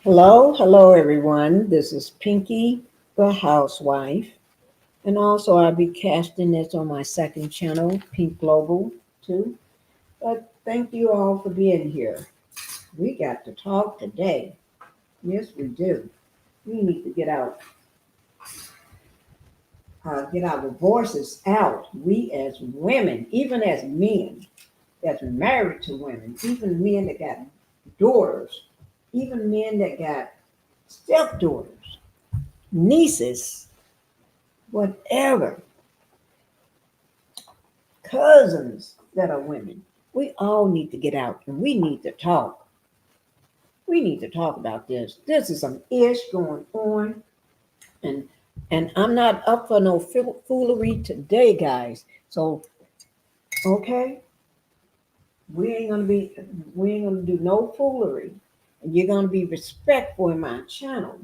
Hello, everyone. This is Pinkie, the housewife, and also I'll be casting this on my second channel, Pink Global, too. But thank you all for being here. We got to talk today. Yes, we do. We need to get our voices out. We as women, even as men that's married to women, even men that got daughters, even men that got stepdaughters, nieces, whatever, cousins that are women. We all need to get out and we need to talk. We need to talk about this. This is some ish going on, and I'm not up for no foolery today, guys. So okay, we ain't gonna be we ain't gonna do no foolery, and you're gonna be respectful in my channel.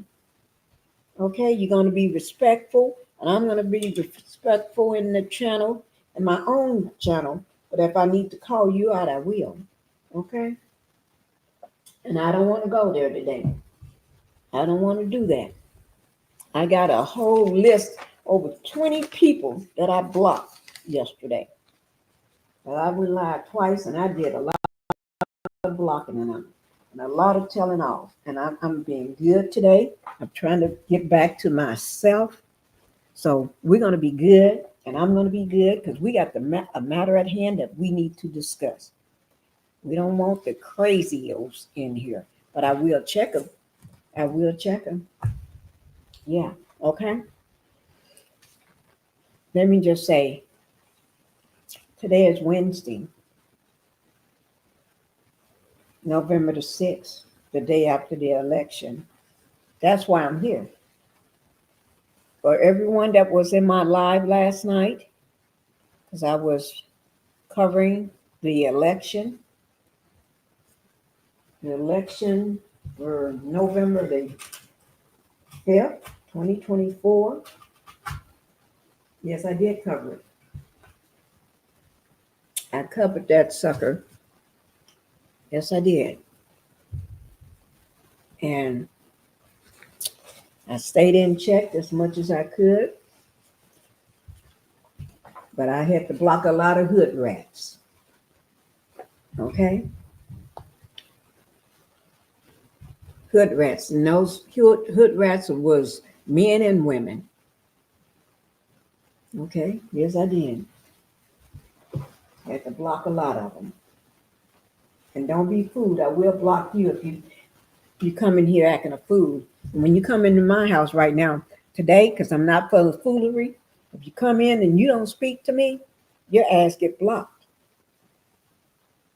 Okay, you're gonna be respectful, and I'm gonna be respectful in the channel, in my own channel. But if I need to call you out, I will. Okay. And I don't want to go there today. I don't want to do that. I got a whole list over 20 people that I blocked yesterday. But I went live twice and I did a lot of blocking and a lot of telling off. And I'm being good today. I'm trying to get back to myself. So we're going to be good and I'm going to be good because we got a matter at hand that we need to discuss. We don't want the crazios in here, but I will check them. I will check them. Yeah. Okay. Let me just say, today is Wednesday, November the 6th, the day after the election. That's why I'm here. For everyone that was in my live last night, because I was covering the election for November the 5th, 2024. Yes, I did cover it. I covered that sucker. Yes, I did. And I stayed in check as much as I could, but I had to block a lot of hood rats. Okay? Hood rats. And those hood rats was men and women. Okay? Yes, I did. Had to block a lot of them. And don't be fooled. I will block you if you come in here acting a fool. And when you come into my house right now, today, because I'm not full of foolery, if you come in and you don't speak to me, your ass get blocked.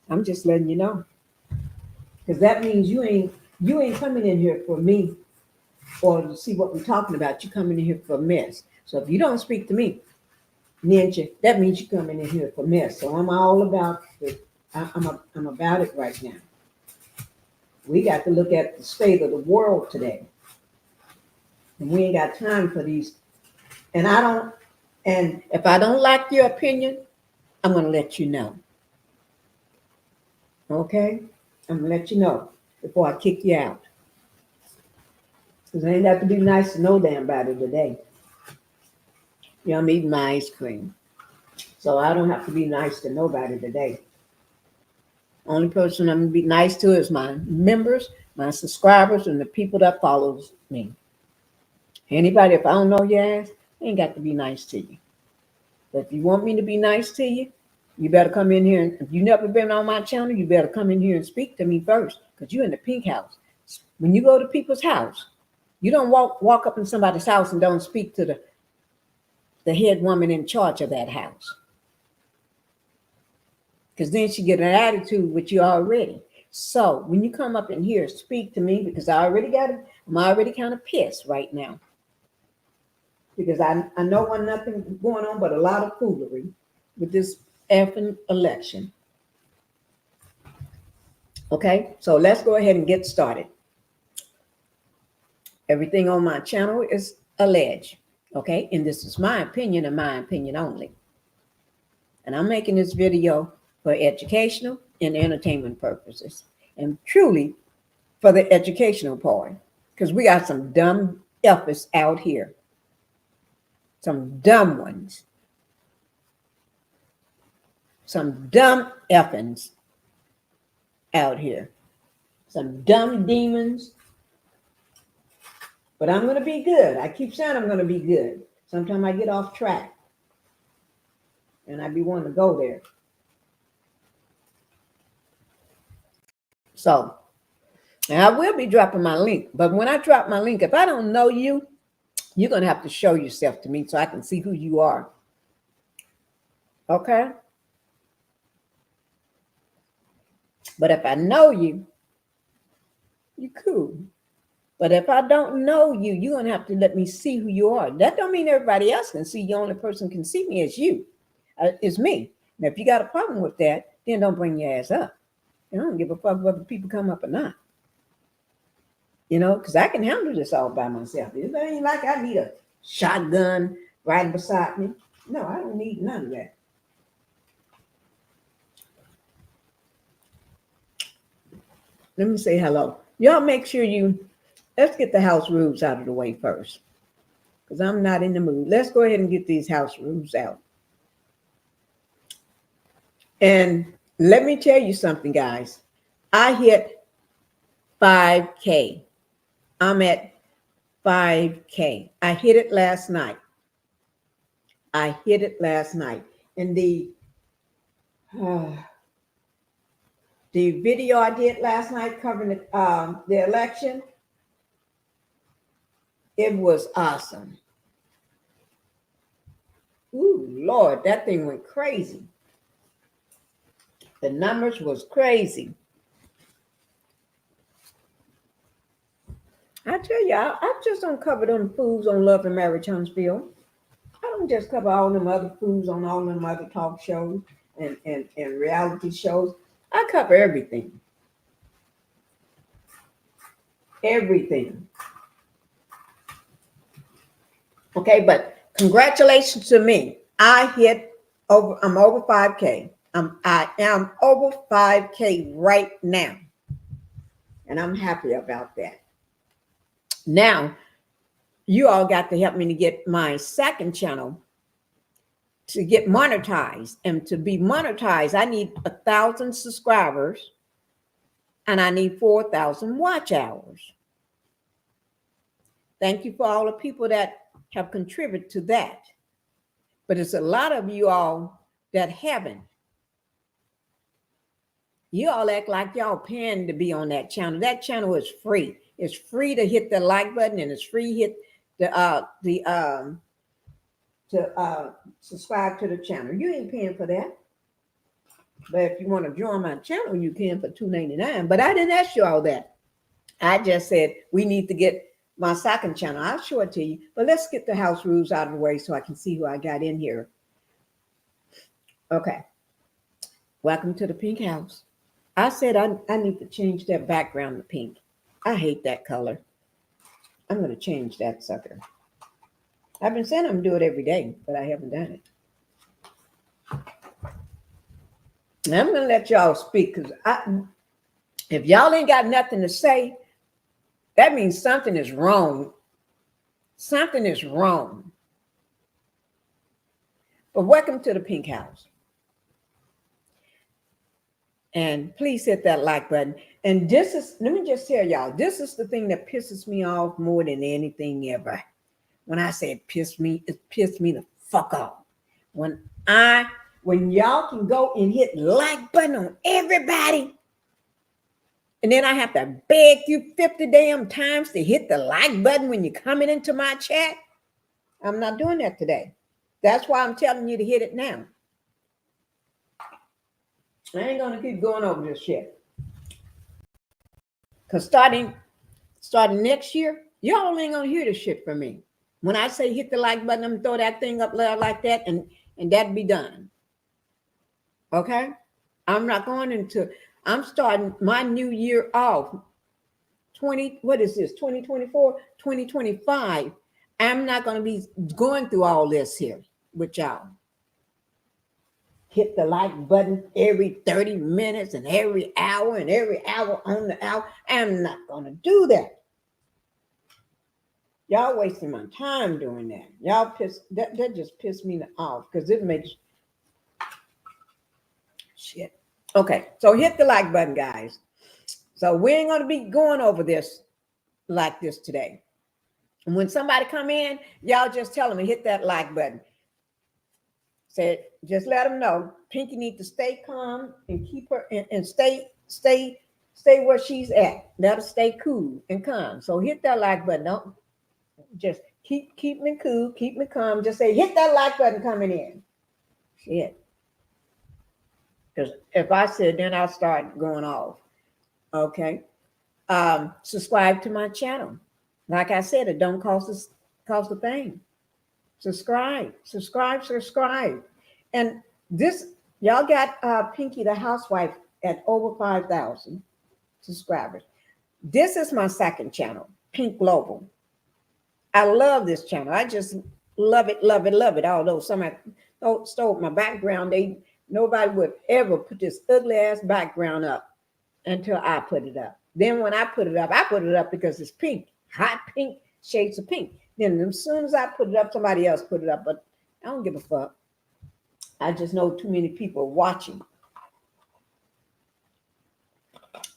I'm just letting you know. Because that means you ain't coming in here for me or to see what we're talking about. You're coming in here for mess. So if you don't speak to me, ninja, that means you're coming in here for mess. So I'm all about it. I'm about it right now. We got to look at the state of the world today. And we ain't got time for these. And I don't, and if I don't like your opinion, I'm going to let you know. Okay? I'm going to let you know before I kick you out. Because I ain't got to be nice to no damn body today. You know, I'm eating my ice cream. So I don't have to be nice to nobody today. Only person I'm going to be nice to is my members, my subscribers, and the people that follows me. Anybody, if I don't know your ass, I ain't got to be nice to you. But if you want me to be nice to you, you better come in here. And if you've never been on my channel, you better come in here and speak to me first, because you're in the pink house. When you go to people's house, you don't walk up in somebody's house and don't speak to the head woman in charge of that house. Because then she get an attitude with you already. So when you come up in here, speak to me, because I'm already kind of pissed right now. Because I know when nothing going on but a lot of foolery with this effing election. Okay, so let's go ahead and get started. Everything on my channel is alleged. Okay, and this is my opinion and my opinion only. And I'm making this video for educational and entertainment purposes. And truly, for the educational part. Because we got some dumb effers out here. Some dumb ones. Some dumb effings out here. Some dumb demons. But I'm going to be good. I keep saying I'm going to be good. Sometimes I get off track. And I be wanting to go there. So, and I will be dropping my link. But when I drop my link, if I don't know you, you're going to have to show yourself to me so I can see who you are. Okay? But if I know you, you're cool. But if I don't know you, you're going to have to let me see who you are. That don't mean everybody else can see. The only person can see me is you. It's me. Now, if you got a problem with that, then don't bring your ass up. I don't give a fuck whether people come up or not. You know, because I can handle this all by myself. It ain't like I need a shotgun right beside me. No, I don't need none of that. Let me say hello. Y'all make sure let's get the house rules out of the way first. Because I'm not in the mood. Let's go ahead and get these house rules out. And let me tell you something, guys. I hit 5K. I'm at 5K. I hit it last night. And the video I did last night covering the election, it was awesome. Ooh, Lord, that thing went crazy. The numbers was crazy. I tell you, I just don't cover them fools on Love and Marriage Huntsville. I don't just cover all them other fools on all them other talk shows and reality shows. I cover everything. Everything. Okay, but congratulations to me. I'm over 5K. I am over 5K right now. And I'm happy about that. Now, you all got to help me to get my second channel to get monetized. And to be monetized, I need 1,000 subscribers and I need 4,000 watch hours. Thank you for all the people that have contributed to that. But it's a lot of you all that haven't. You all act like y'all paying to be on that channel. That channel is free. It's free to hit the like button and it's free to hit to subscribe to the channel. You ain't paying for that. But if you want to join my channel, you can for $2.99. But I didn't ask you all that. I just said we need to get my second channel. I'll show it to you. But let's get the house rules out of the way so I can see who I got in here. Okay. Welcome to the pink house. I said I need to change that background to pink. I hate that color. I'm going to change that sucker. I've been saying I'm going to do it every day, but I haven't done it. Now I'm going to let y'all speak because if y'all ain't got nothing to say, that means something is wrong. Something is wrong. But welcome to the pink house. And please hit that like button. And let me just tell y'all, this is the thing that pisses me off more than anything ever. When I say it pissed me the fuck off. When y'all can go and hit like button on everybody, and then I have to beg you 50 damn times to hit the like button when you're coming into my chat. I'm not doing that today. That's why I'm telling you to hit it now. I ain't gonna keep going over this shit. Because starting next year, y'all ain't gonna hear this shit from me. When I say hit the like button, I'm gonna throw that thing up there like that and that'd be done. Okay? I'm starting my new year off. 2024, 2025. I'm not gonna be going through all this here with y'all. hit the like button every 30 minutes and every hour on the hour. I'm not going to do that. Y'all wasting my time doing that. Y'all that just pissed me off because it makes shit. Okay, so hit the like button, guys. So we ain't going to be going over this like this today. And when somebody come in, y'all just tell them to hit that like button. Say, just let them know Pinkie needs to stay calm and keep her and stay where she's at. Let her stay cool and calm. So hit that like button. Don't just keep me cool, keep me calm. Just say hit that like button coming in. Shit. Because if I said, then I'll start going off. Okay. Subscribe to my channel. Like I said, it don't cost a thing. Subscribe. And this, y'all got Pinkie the Housewife at over 5,000 subscribers. This is my second channel, Pink Global. I love this channel. I just love it. Although somebody stole my background, nobody would ever put this ugly ass background up until I put it up. Then when I put it up because it's pink, hot pink, shades of pink. Then as soon as I put it up, somebody else put it up. But I don't give a fuck. I just know too many people watching.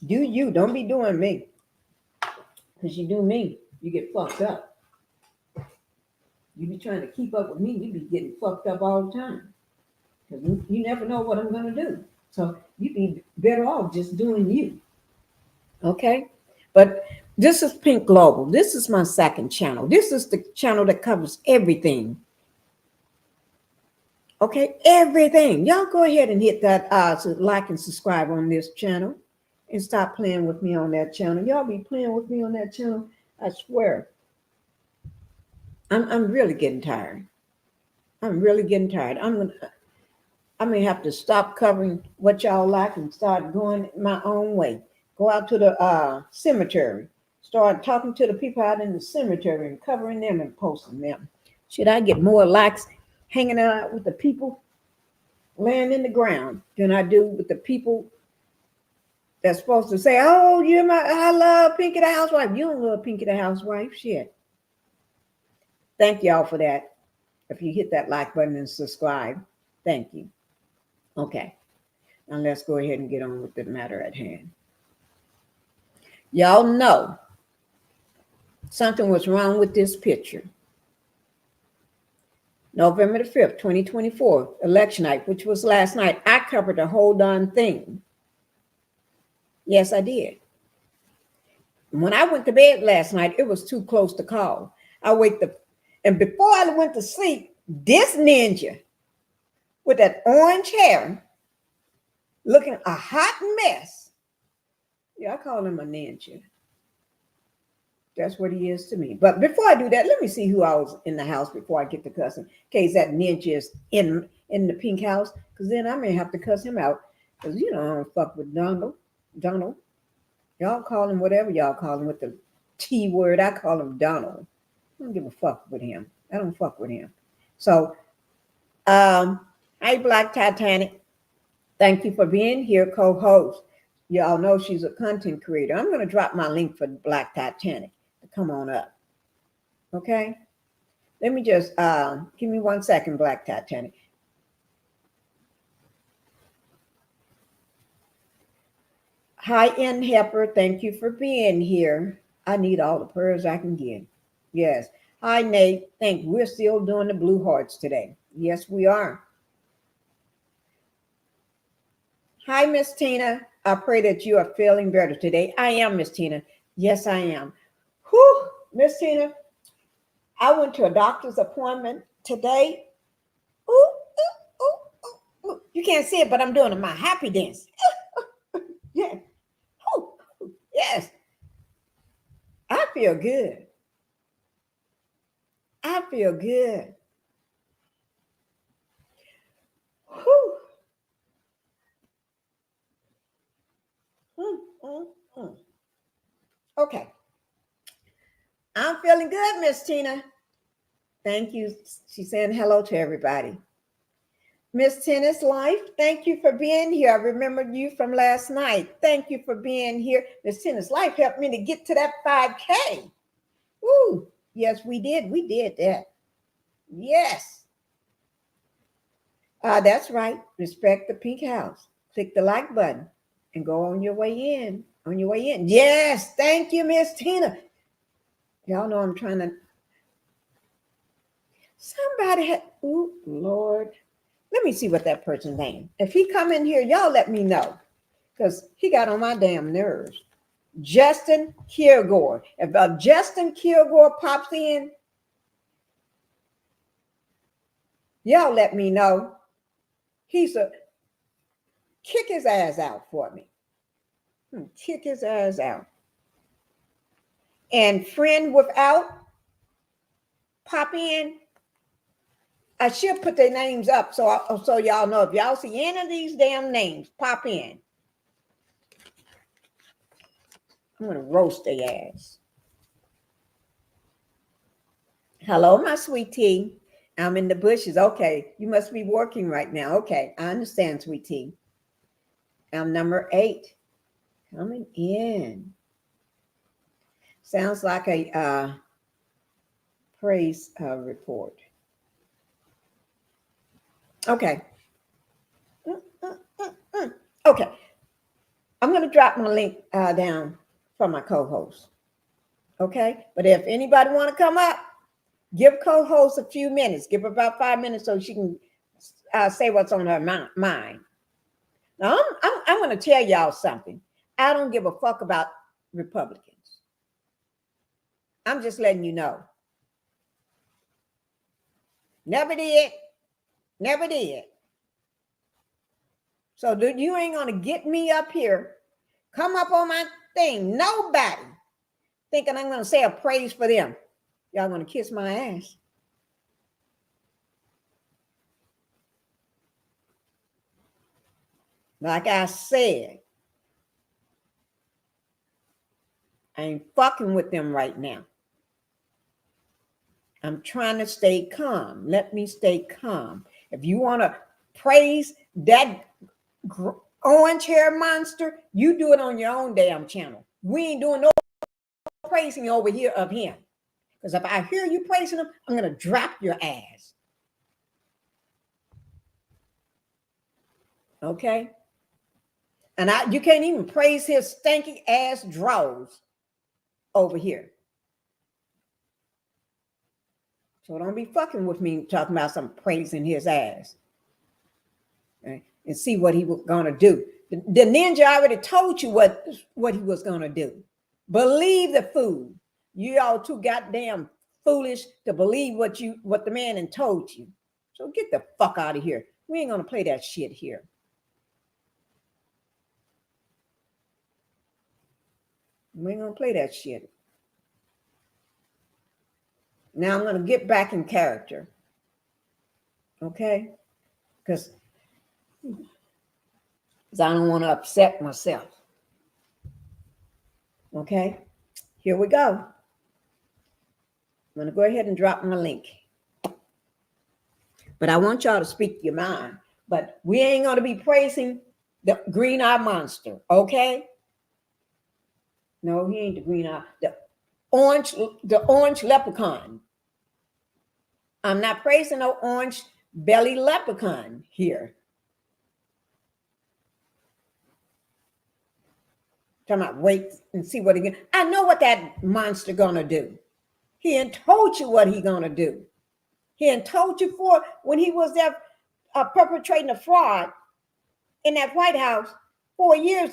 Do you? Don't be doing me. Because you do me, you get fucked up. You be trying to keep up with me, you be getting fucked up all the time. Because you never know what I'm going to do. So you be better off just doing you. Okay? But this is Pink Global. This is my second channel. This is the channel that covers everything. Okay? Everything. Y'all go ahead and hit that like and subscribe on this channel. And stop playing with me on that channel. Y'all be playing with me on that channel. I swear. I'm really getting tired. I'm gonna have to stop covering what y'all like and start going my own way. Go out to the cemetery. Start talking to the people out in the cemetery and covering them and posting them. Should I get more likes hanging out with the people laying in the ground than I do with the people that's supposed to say, "Oh, I love Pinkie the Housewife." You don't love Pinkie the Housewife, shit. Thank y'all for that. If you hit that like button and subscribe, thank you. Okay, now let's go ahead and get on with the matter at hand. Y'all know something was wrong with this picture. November the 5th, 2024, election night, which was last night. I covered the whole darn thing. Yes, I did. When I went to bed last night, it was too close to call. And before I went to sleep, this ninja with that orange hair, looking a hot mess. Yeah, I call him a ninja. That's what he is to me. But before I do that, let me see who I was in the house before I get to cussing. In case that ninja is in the pink house, because then I may have to cuss him out. Because I don't fuck with Donald. Y'all call him whatever y'all call him with the T word. I call him Donald. I don't give a fuck with him. I don't fuck with him. So, hi, Black Titanic. Thank you for being here, co-host. Y'all know she's a content creator. I'm going to drop my link for Black Titanic to come on up. Okay? Let me just, give me 1 second, Black Titanic. Hi, N. Hepper. Thank you for being here. I need all the prayers I can get. Yes. Hi, Nate. We're still doing the Blue Hearts today. Yes, we are. Hi, Miss Tina. I pray that you are feeling better today. I am, Miss Tina. Yes, I am. Whew, Miss Tina, I went to a doctor's appointment today. Ooh, ooh, ooh, ooh. You can't see it, but I'm doing my happy dance. Yeah. Ooh, yes. I feel good. Whew. Okay. I'm feeling good, Miss Tina. Thank you. She's saying hello to everybody. Miss Tennis Life, thank you for being here. I remembered you from last night. Thank you for being here. Miss Tennis Life helped me to get to that 5K. Woo! Yes, we did. We did that. Yes. That's right. Respect the Pink House. Click the like button and go on your way in. On your way in. Yes. Thank you, Miss Tina. Y'all know I'm trying to. Somebody had. Ooh, Lord. Let me see what that person's name. If he come in here, y'all let me know. Because he got on my damn nerves. Justin Kilgore. If Justin Kilgore pops in, y'all let me know. He's a kick his ass out for me. Kick his ass out. And friend without, pop in. I should put their names up so y'all know. If y'all see any of these damn names, pop in. I'm going to roast their ass. Hello, my sweet tea. I'm in the bushes. Okay, you must be working right now. Okay, I understand, sweet tea. I'm number 8. Coming in. Sounds like a praise report. Okay. Okay. I'm going to drop my link down for my co-host. Okay. But if anybody want to come up, give co-host a few minutes. Give her about 5 minutes so she can say what's on her mind. Now, I'm going to tell y'all something. I don't give a fuck about Republicans. I'm just letting you know. Never did. Never did. So you ain't going to get me up here, come up on my thing. Nobody thinking I'm going to say a praise for them. Y'all going to kiss my ass. Like I said, I ain't fucking with them right now. I'm trying to stay calm. Let me stay calm. If you want to praise that orange hair monster, you do it on your own damn channel. We ain't doing no praising over here of him. Because if I hear you praising him, I'm going to drop your ass. Okay? And you can't even praise his stinking ass drawers over here. So don't be fucking with me talking about some praising his ass. Okay? And see what he was going to do. The ninja already told you what he was going to do. Believe the fool. You all too goddamn foolish to believe what the man and told you. So get the fuck out of here. We ain't going to play that shit here. We ain't going to play that shit. Now I'm going to get back in character. Okay? Because I don't want to upset myself. Okay? Here we go. I'm going to go ahead and drop my link. But I want y'all to speak your mind. But we ain't going to be praising the green eye monster. Okay? No, he ain't the green eye. The orange leprechaun. I'm not praising no orange belly leprechaun here. Talking about wait and see what he can. I know what that monster gonna do. He ain't told you what he gonna do. He ain't told you for when he was there perpetrating a fraud in that White House 4 years.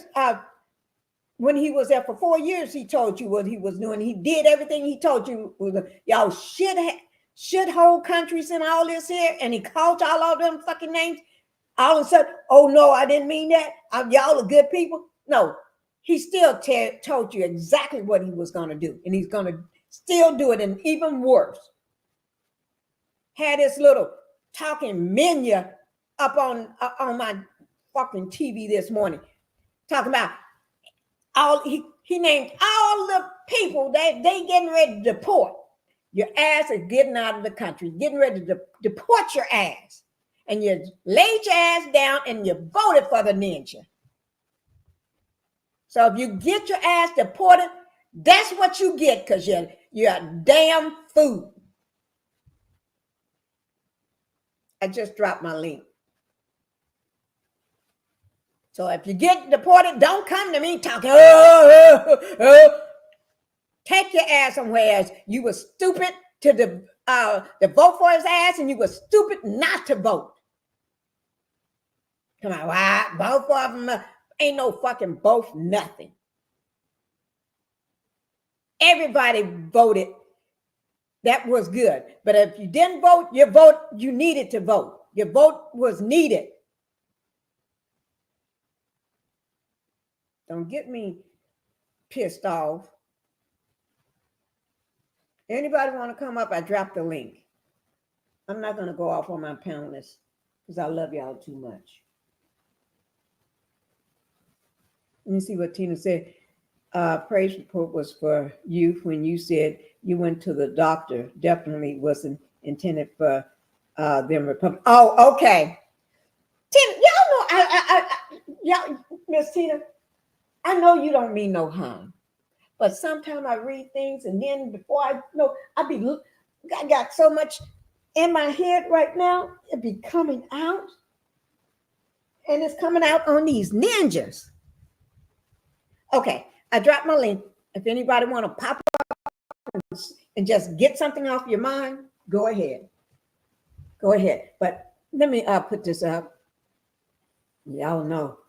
When he was there for 4 years, he told you what he was doing. He did everything he told you. Y'all shithole countries and all this here, and he called y'all all them fucking names. All of a sudden, oh no, I didn't mean that. Y'all are good people. No, he still told you exactly what he was going to do, and he's going to still do it, and even worse. Had this little talking menu up on my fucking TV this morning, talking about all he named all the people that they getting ready to deport. Your ass is getting out of the country, getting ready to deport your ass. and you laid your ass down and you voted for the ninja. So if you get your ass deported, that's what you get, because you're a damn fool. I just dropped my link. So if you get deported, don't come to me talking. Take your ass somewhere else. You were stupid to vote for his ass, and you were stupid not to vote. Come on, why? Both of them ain't no fucking both nothing. Everybody voted. That was good. But if you didn't vote, you needed to vote. Your vote was needed. Don't get me pissed off. Anybody want to come up? I dropped the link. I'm not going to go off on my panelists because I love y'all too much. Let me see what Tina said. Praise report was for you when you said you went to the doctor. Definitely wasn't intended for them Republicans. Oh, okay. Tina, y'all know, Miss Tina, I know you don't mean no harm, but sometimes I read things and then before I know, I got so much in my head right now, it be coming out, and it's coming out on these ninjas. Okay, I dropped my link. If anybody want to pop up and just get something off your mind, go ahead. Go ahead. But let me put this up. Y'all know,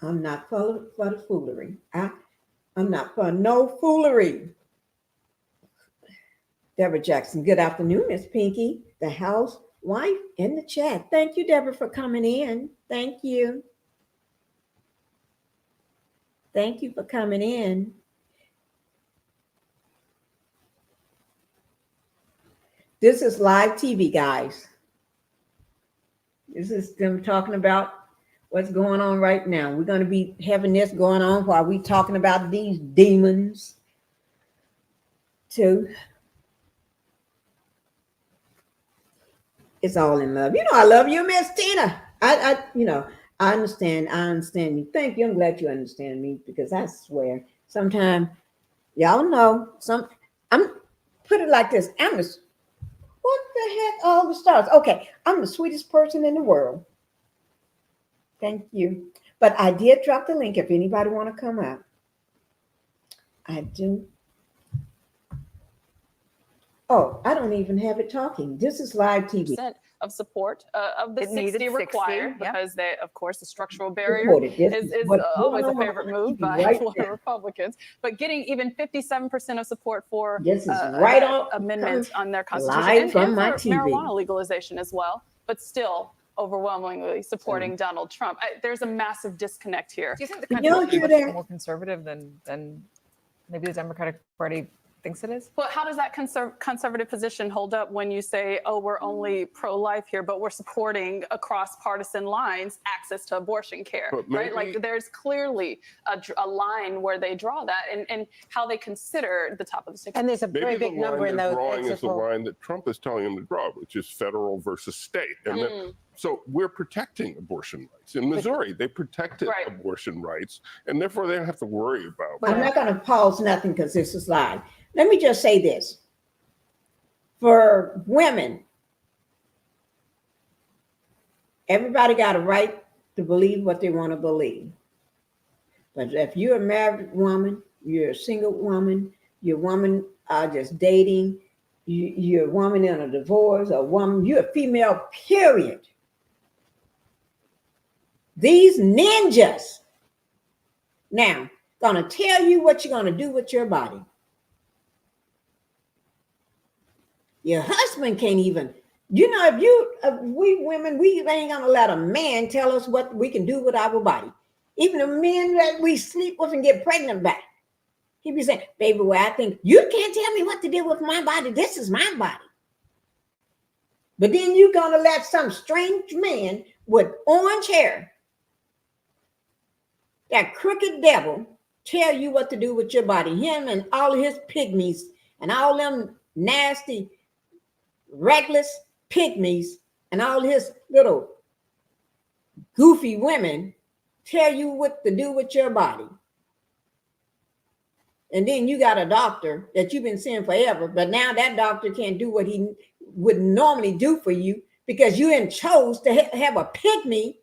I'm not for the foolery. I'm not for no foolery. Deborah Jackson, good afternoon, Miss Pinkie, the housewife in the chat. Thank you, Deborah, for coming in. Thank you. Thank you for coming in. This is live TV, guys. This is them talking about what's going on right now. We're going to be having this going on while we're talking about these demons too. It's all in love. You know, I love you, Miss Tina. I understand. I understand you. Thank you. I'm glad you understand me, because I swear sometimes y'all know I'm put it like this. What the heck? All the stars. Okay, I'm the sweetest person in the world. Thank you. But I did drop the link if anybody want to come up. I do. Oh, I don't even have it talking. This is live TV. Of support of the 60 required, yeah. Because they, of course, the structural barrier is always a favorite move by Florida Republicans. But getting even 57% of support for amendments on their constitution and for marijuana legalization as well, but still overwhelmingly supporting Donald Trump. There's a massive disconnect here. Do you think the country is much more conservative than maybe the Democratic Party thinks it is? Well, how does that conservative position hold up when you say, oh, we're only pro-life here, but we're supporting across partisan lines access to abortion care, right? Like there's clearly a line where they draw that and how they consider the top of the stick. And there's a very big number in those. Drawing is the line that Trump is telling him to draw, which is federal versus state. And then, so we're protecting abortion rights. In Missouri, they protected abortion rights, and therefore they don't have to worry about. I'm not going to pause nothing because this is live. Let me just say this. For women, everybody got a right to believe what they want to believe. But if you're a married woman, you're a single woman, you're a woman just dating, you're a woman in a divorce, a woman, you're a female, period. These ninjas now gonna tell you what you're gonna do with your body. Your husband can't even, if we women, we ain't gonna let a man tell us what we can do with our body. Even the men that we sleep with and get pregnant by. He be saying, baby, well, I think you can't tell me what to do with my body. This is my body. But then you're gonna let some strange man with orange hair, that crooked devil, tell you what to do with your body. Him and all of his pygmies and all them nasty, reckless pygmies and all his little goofy women tell you what to do with your body. And then you got a doctor that you've been seeing forever, but now that doctor can't do what he would normally do for you because you chose to have a pygmy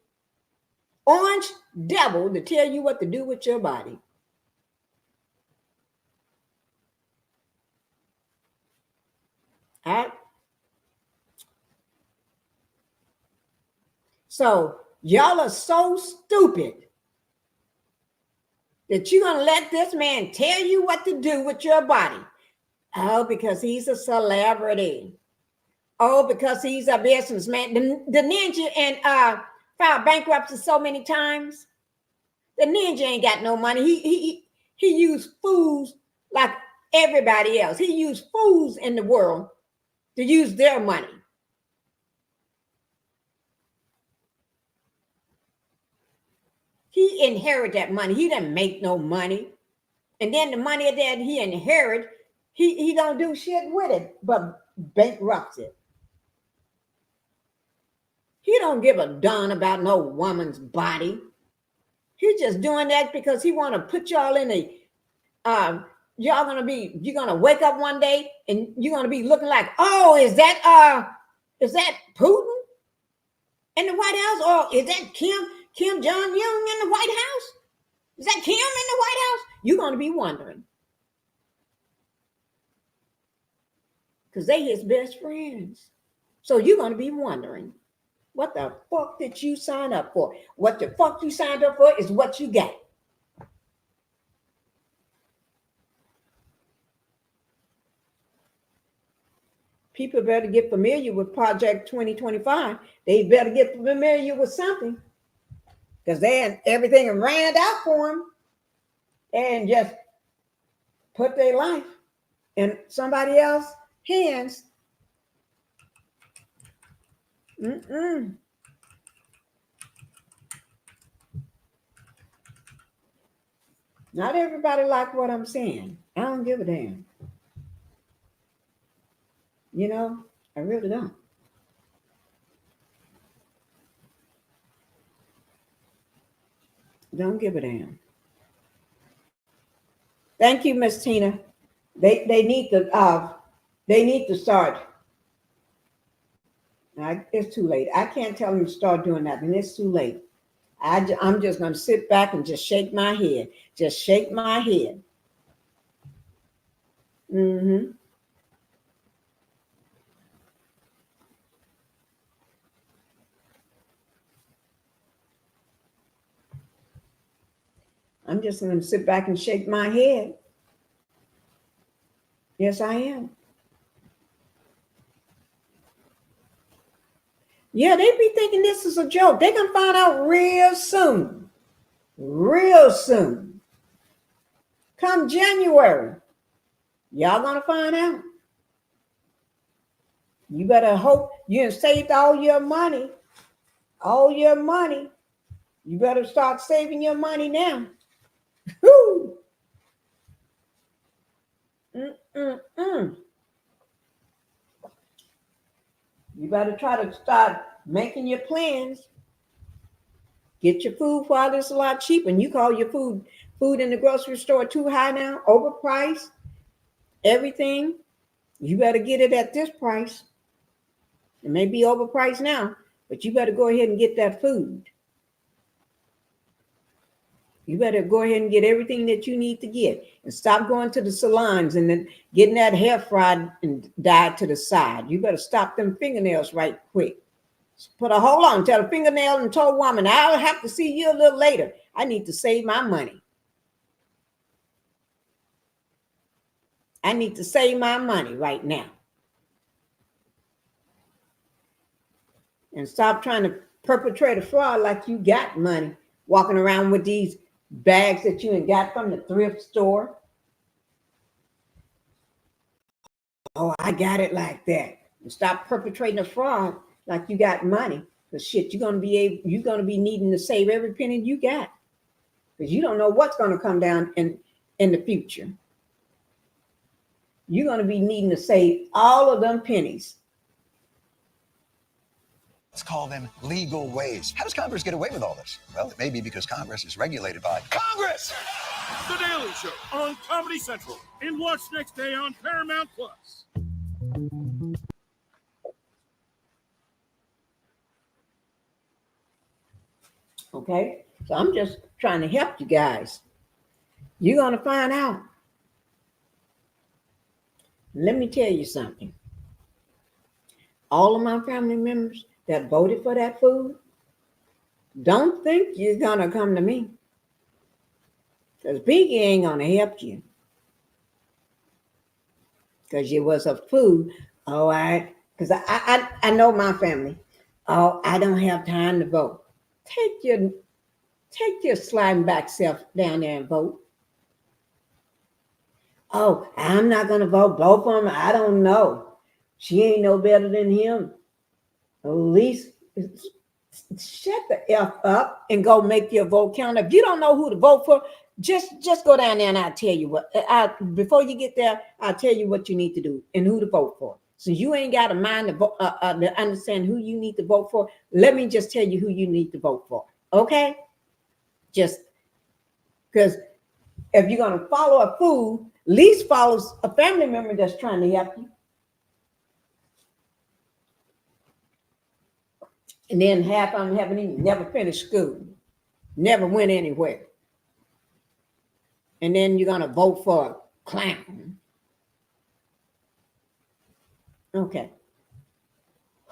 orange devil to tell you what to do with your body. All right? So y'all are so stupid that you're going to let this man tell you what to do with your body. Oh, because he's a celebrity. Oh, because he's a businessman. The ninja and filed bankruptcy so many times. The ninja ain't got no money. He used fools like everybody else. He used fools in the world to use their money. He inherited that money. He didn't make no money. And then the money that he inherited, he don't do shit with it, but bankrupts it. He don't give a darn about no woman's body. He's just doing that because he want to put y'all in a, you're going to wake up one day and you're going to be looking like, oh, is that Putin in the White House? Or is that Kim Jong-un in the White House? Is that Kim in the White House? You're going to be wondering. Because they his best friends. So you're going to be wondering, what the fuck did you sign up for? What the fuck you signed up for is what you got. People better get familiar with Project 2025. They better get familiar with something. Because everything ran out for them and just put their life in somebody else's hands. Not everybody like what I'm saying. I don't give a damn. You know, I really don't. Don't give a damn. Thank you, Miss Tina. They need to start. It's too late. I can't tell them to start doing that, and it's too late. I'm just going to sit back and just shake my head. Just shake my head. I'm just going to sit back and shake my head. Yes, I am. Yeah, they be thinking this is a joke. They're going to find out real soon. Real soon. Come January, y'all going to find out. You better hope you have saved all your money. All your money. You better start saving your money now. Woo! You better try to start making your plans. Get your food while it's a lot cheaper. And you call your food in the grocery store too high now, overpriced, everything. You better get it at this price. It may be overpriced now, but you better go ahead and get that food. You better go ahead and get everything that you need to get and stop going to the salons and then getting that hair fried and dyed to the side. You better stop them fingernails right quick. Put a hold on, tell a fingernail and toe woman, I'll have to see you a little later. I need to save my money. I need to save my money right now. And stop trying to perpetrate a fraud like you got money, walking around with these bags that you ain't got from the thrift store. Oh, I got it like that. And stop perpetrating a fraud like you got money. Because shit, you're gonna be needing to save every penny you got. Because you don't know what's gonna come down in the future. You're gonna be needing to save all of them pennies. Let's call them legal ways. How does Congress get away with all this? Well, it may be because Congress is regulated by Congress! The Daily Show on Comedy Central and watch next day on Paramount Plus. Okay? So I'm just trying to help you guys. You're going to find out. Let me tell you something. All of my family members that voted for that food, don't think you're going to come to me. Because Pinkie ain't going to help you. Because it was a food. Oh, because I know my family. Oh, I don't have time to vote. Take your sliding back self down there and vote. Oh, I'm not going to vote. Both of them, I don't know. She ain't no better than him. At least shut the F up and go make your vote count. If you don't know who to vote for, just go down there and I'll tell you what. Before you get there, I'll tell you what you need to do and who to vote for. So you ain't got a mind to understand who you need to vote for. Let me just tell you who you need to vote for. Okay? Just because if you're going to follow a fool, at least follow a family member that's trying to help you. And then half of them haven't even never finished school, never went anywhere. And then you're going to vote for a clown. Okay.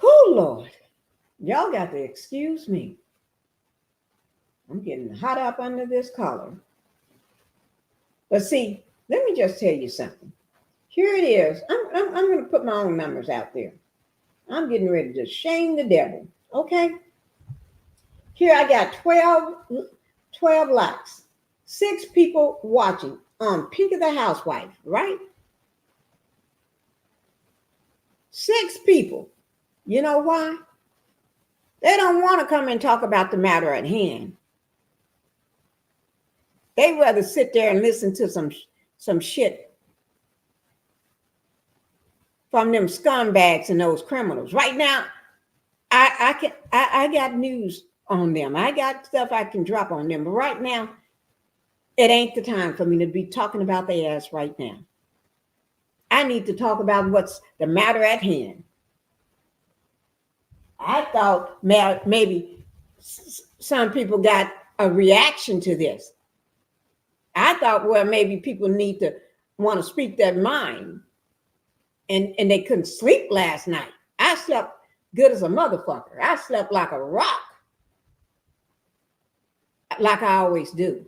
Oh, Lord. Y'all got to excuse me. I'm getting hot up under this collar. But see, let me just tell you something. Here it is. I'm going to put my own numbers out there. I'm getting ready to shame the devil. Okay. Here I got 12 likes. 6 people watching on PinkietheHousewife, right? 6 people. You know why? They don't want to come and talk about the matter at hand. They rather sit there and listen to some shit from them scumbags and those criminals. Right now, I got news on them. I got stuff I can drop on them. But right now, it ain't the time for me to be talking about their ass right now. I need to talk about what's the matter at hand. I thought maybe some people got a reaction to this. I thought, well, maybe people need to want to speak their mind. And they couldn't sleep last night. I slept good as a motherfucker. I slept like a rock. Like I always do.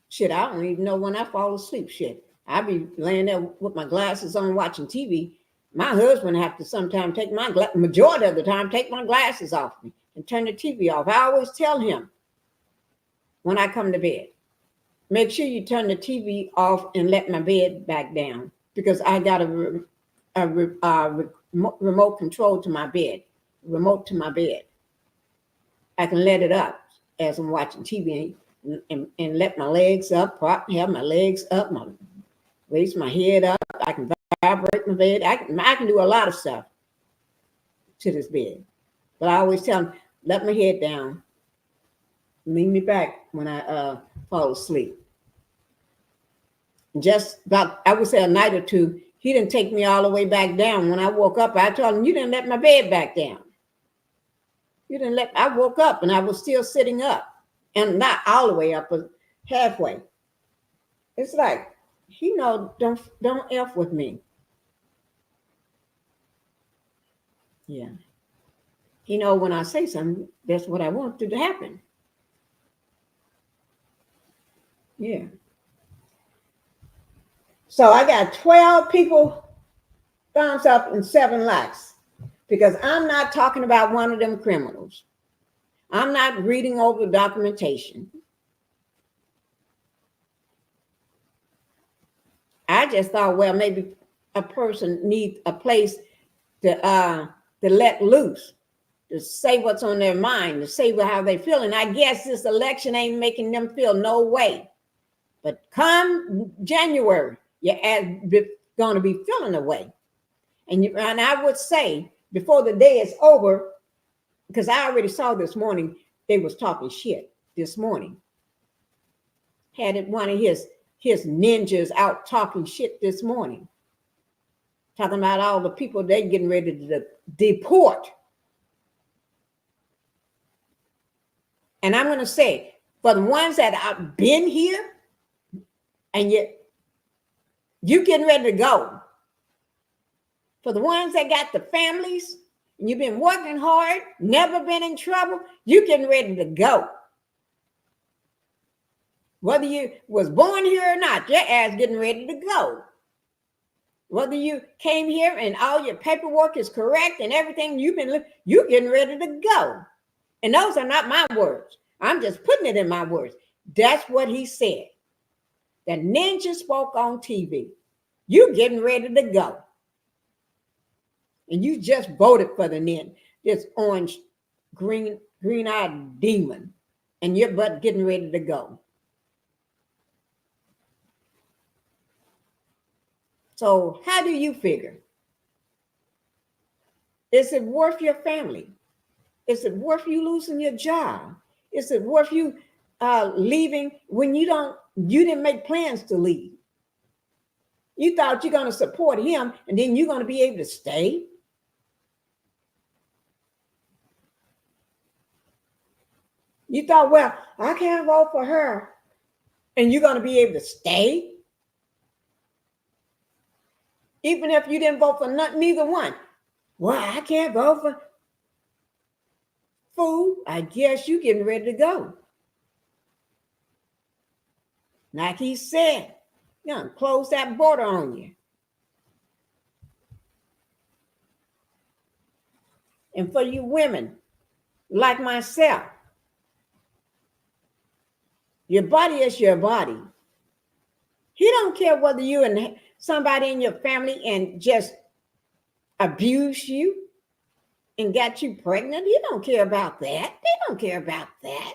Shit, I don't even know when I fall asleep. Shit, I be laying there with my glasses on watching TV. My husband have to sometimes take majority of the time, take my glasses off me and turn the TV off. I always tell him when I come to bed, make sure you turn the TV off and let my bed back down because I got a remote control to my bed, remote to my bed. I can let it up as I'm watching TV and let my legs up, have my legs up, raise my head up. I can vibrate my bed. I can do a lot of stuff to this bed. But I always tell him, let my head down. Lean me back when I fall asleep. Just about, I would say a night or two, he didn't take me all the way back down. When I woke up, I told him, you didn't let my bed back down. I woke up and I was still sitting up. And not all the way up, but halfway. It's like, don't F with me. Yeah. When I say something, that's what I want to happen. Yeah. So I got 12 people thumbs up and 7 likes because I'm not talking about one of them criminals. I'm not reading over the documentation. I just thought, well, maybe a person needs a place to let loose, to say what's on their mind, to say how they feel. And I guess this election ain't making them feel no way. But come January, you're going to be feeling a way. And I would say before the day is over, because I already saw this morning, they was talking shit this morning. Had it one of his ninjas out talking shit this morning. Talking about all the people they getting ready to deport. And I'm going to say, for the ones that have been here, and yet you getting ready to go. For the ones that got the families, and you've been working hard, never been in trouble, you getting ready to go. Whether you was born here or not, your ass getting ready to go. Whether you came here and all your paperwork is correct and everything you getting ready to go. And those are not my words. I'm just putting it in my words. That's what he said. The ninja spoke on TV. You getting ready to go. And you just voted for the ninja, this orange, green-eyed demon. And your butt getting ready to go. So how do you figure? Is it worth your family? Is it worth you losing your job? Is it worth you leaving when you didn't make plans to leave? You thought you're going to support him and then you're going to be able to stay? You thought, well, I can't vote for her and you're going to be able to stay? Even if you didn't vote for neither one. Well, I can't vote for fool. I guess you getting ready to go. Like he said, close that border on you. And for you women, like myself, your body is your body. He don't care whether you and somebody in your family and just abuse you and got you pregnant. He don't care about that. They don't care about that.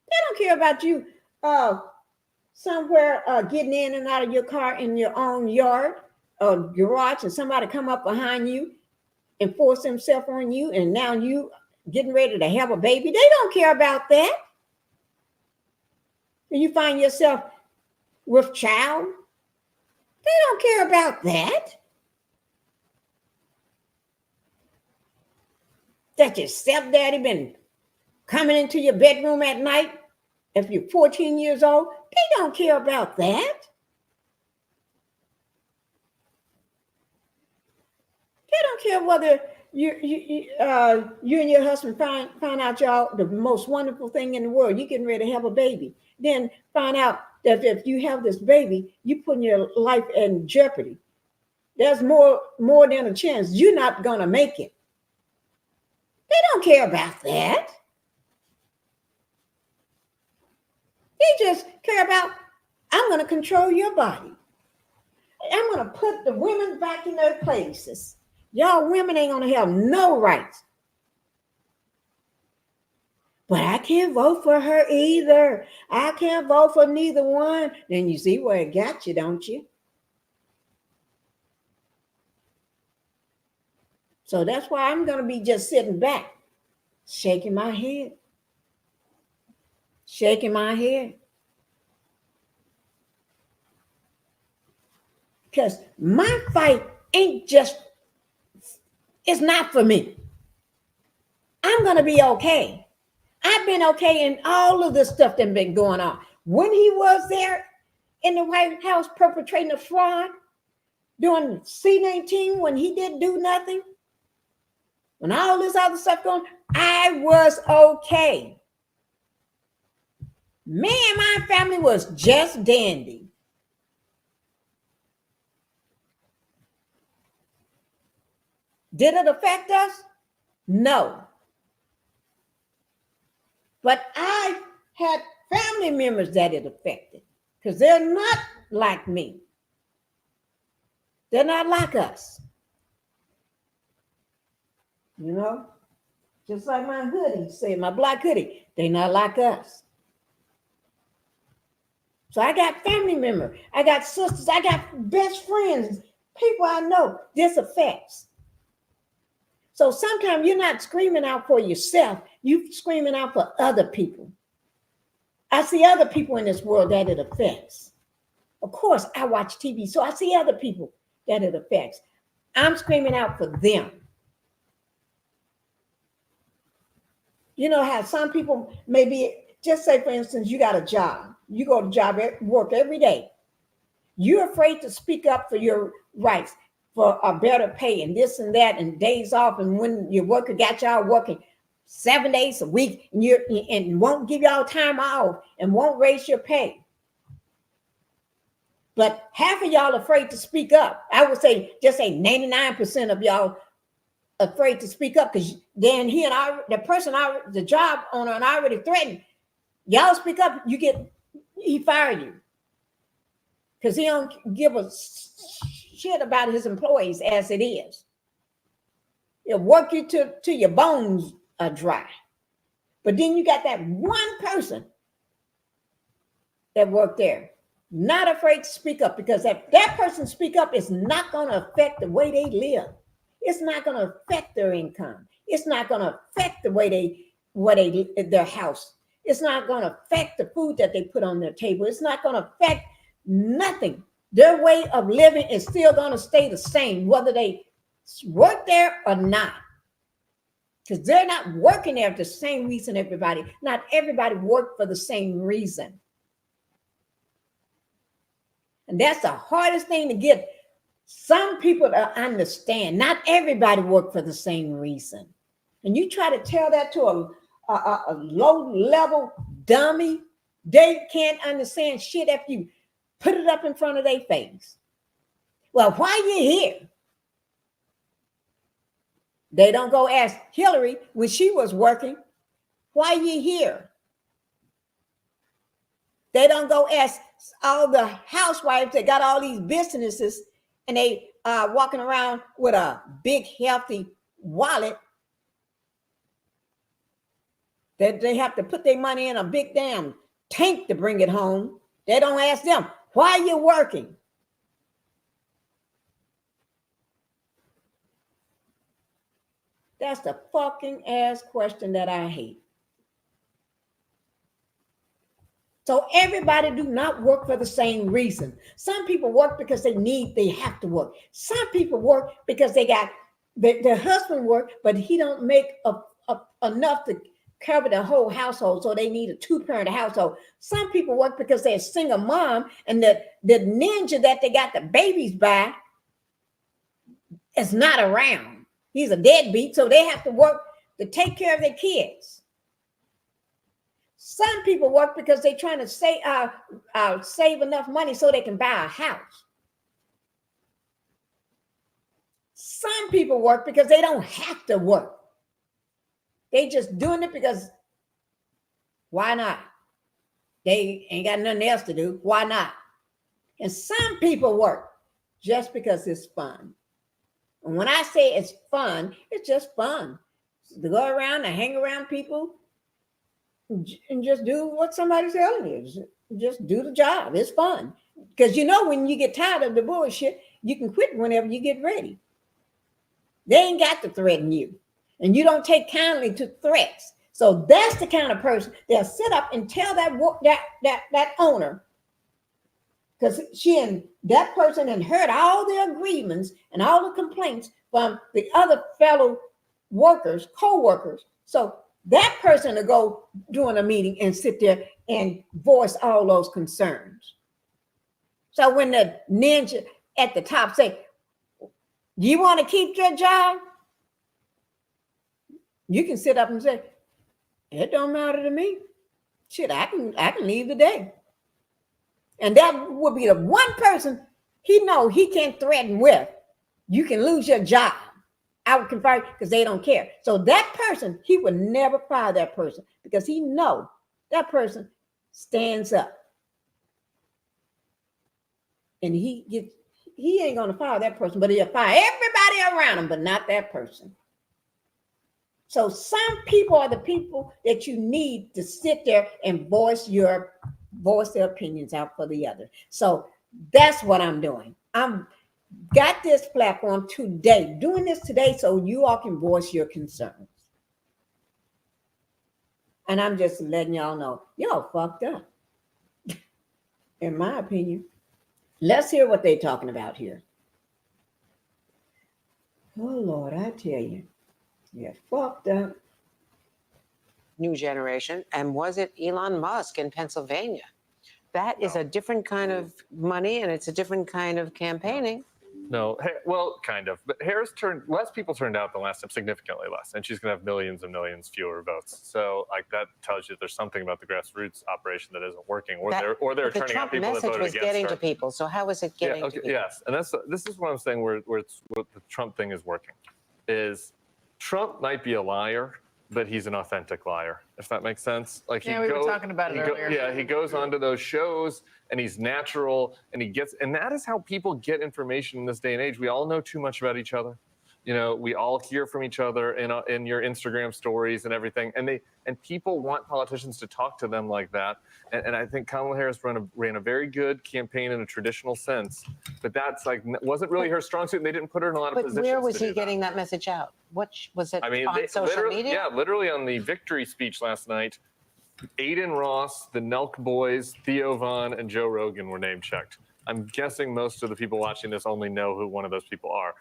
They don't care about you somewhere getting in and out of your car in your own yard or garage and somebody come up behind you and force himself on you and now you getting ready to have a baby. They don't care about that. And you find yourself with child. They don't care about that. That your stepdaddy been coming into your bedroom at night if you're 14 years old. They don't care about that. They don't care whether you and your husband find out y'all the most wonderful thing in the world. You're getting ready to have a baby. Then find out that if you have this baby, you're putting your life in jeopardy. There's more than a chance you're not going to make it. They don't care about that. They just care about, I'm going to control your body. I'm going to put the women back in their places. Y'all women ain't going to have no rights. But I can't vote for her either. I can't vote for neither one. Then you see where it got you, don't you? So that's why I'm going to be just sitting back, shaking my head. Shaking my head. Because my fight ain't just, it's not for me. I'm going to be okay. I've been okay in all of the stuff that's been going on. When he was there in the White House perpetrating the fraud, doing C-19 when he didn't do nothing, when all this other stuff going, I was okay. Me and my family was just dandy. Did it affect us? No. But I had family members that it affected because they're not like me. They're not like us. You know, just like my hoodie, say my black hoodie, they're not like us. So I got family members, I got sisters, I got best friends, people I know this affects. So sometimes you're not screaming out for yourself, you're screaming out for other people. I see other people in this world that it affects. Of course, I watch TV, so I see other people that it affects. I'm screaming out for them. You know how some people maybe, just say for instance, you got a job. You go to job work every day. You're afraid to speak up for your rights, for a better pay and this and that and days off. And when your worker got y'all working 7 days a week and won't give y'all time off and won't raise your pay. But half of y'all afraid to speak up. I would say, just say 99% of y'all afraid to speak up because then the job owner and already threatened. Y'all speak up, he fire you. Because he don't give a shit about his employees as it is. He'll work you to your bones are dry. But then you got that one person that worked there, not afraid to speak up, because if that person speak up, it's not going to affect the way they live. It's not going to affect their income. It's not going to affect the way their house. It's not going to affect the food that they put on their table. It's not going to affect nothing. Their way of living is still going to stay the same, whether they work there or not. Because they're not working there for the same reason everybody. Not everybody worked for the same reason. And that's the hardest thing to get some people to understand. Not everybody worked for the same reason. And you try to tell that to a low-level dummy, they can't understand shit if you put it up in front of their face. Well, why you here? They don't go ask Hillary when she was working, why you here? They don't go ask all the housewives that got all these businesses and they walking around with a big, healthy wallet that they have to put their money in a big damn tank to bring it home. They don't ask them, why are you working? That's the fucking ass question that I hate. So everybody do not work for the same reason. Some people work because they have to work. Some people work because they got their husband work, but he don't make enough to cover the whole household, so they need a two-parent household. Some people work because they're a single mom, and the ninja that they got the babies by is not around. He's a deadbeat, so they have to work to take care of their kids. Some people work because they're trying to save enough money so they can buy a house. Some people work because they don't have to work. They just doing it because why not? They ain't got nothing else to do. Why not? And some people work just because it's fun. And when I say it's fun, it's just fun to go around and hang around people and just do what somebody's telling you. Just do the job. It's fun. Because when you get tired of the bullshit, you can quit whenever you get ready. They ain't got to threaten you. And you don't take kindly to threats. So that's the kind of person they'll sit up and tell that owner, because she and that person had heard all their agreements and all the complaints from the other fellow workers, co-workers. So that person will go during a meeting and sit there and voice all those concerns. So when the ninja at the top say, you want to keep your job? You can sit up and say, it don't matter to me. Shit, I can leave today. And that would be the one person he know he can't threaten with. You can lose your job. I would confirm because they don't care. So that person, he would never fire that person because he know that person stands up. And he ain't gonna fire that person, but he'll fire everybody around him, but not that person. So some people are the people that you need to sit there and voice their opinions out for the other. So that's what I'm doing. got this platform today, doing this today so you all can voice your concerns. And I'm just letting y'all know, y'all fucked up. In my opinion. Let's hear what they're talking about here. Oh, Lord, I tell you, you're fucked up. New generation. And was it Elon Musk in Pennsylvania? That is a different kind of money, and it's a different kind of campaigning. No, well, kind of. But less people turned out than last time, significantly less. And she's going to have millions and millions fewer votes. So, like, that tells you there's something about the grassroots operation that isn't working, or they're turning out people that voted against her. The Trump message was getting to people. So how is it getting to people? Yes, and this is what I'm saying where what the Trump thing is working. Is Trump might be a liar, but he's an authentic liar, if that makes sense. Like we were talking about it earlier. He goes onto those shows and he's natural and and that is how people get information in this day and age. We all know too much about each other. You know, we all hear from each other in your Instagram stories and everything. And people want politicians to talk to them like that. And I think Kamala Harris ran a very good campaign in a traditional sense, but that's like wasn't really her strong suit. And they didn't put her in a lot of positions. But where was he getting that message out? What was it on social media? Yeah, literally on the victory speech last night, Aiden Ross, the Nelk Boys, Theo Vaughn, and Joe Rogan were name checked. I'm guessing most of the people watching this only know who one of those people are.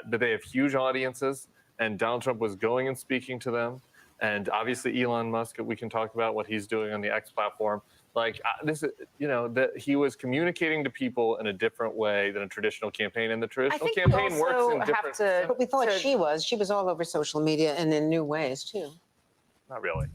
But they have huge audiences, and Donald Trump was going and speaking to them. And obviously Elon Musk, we can talk about what he's doing on the X platform. Like this is, that he was communicating to people in a different way than a traditional campaign. And the traditional campaign works in different. But we thought she was all over social media and in new ways too. Not really,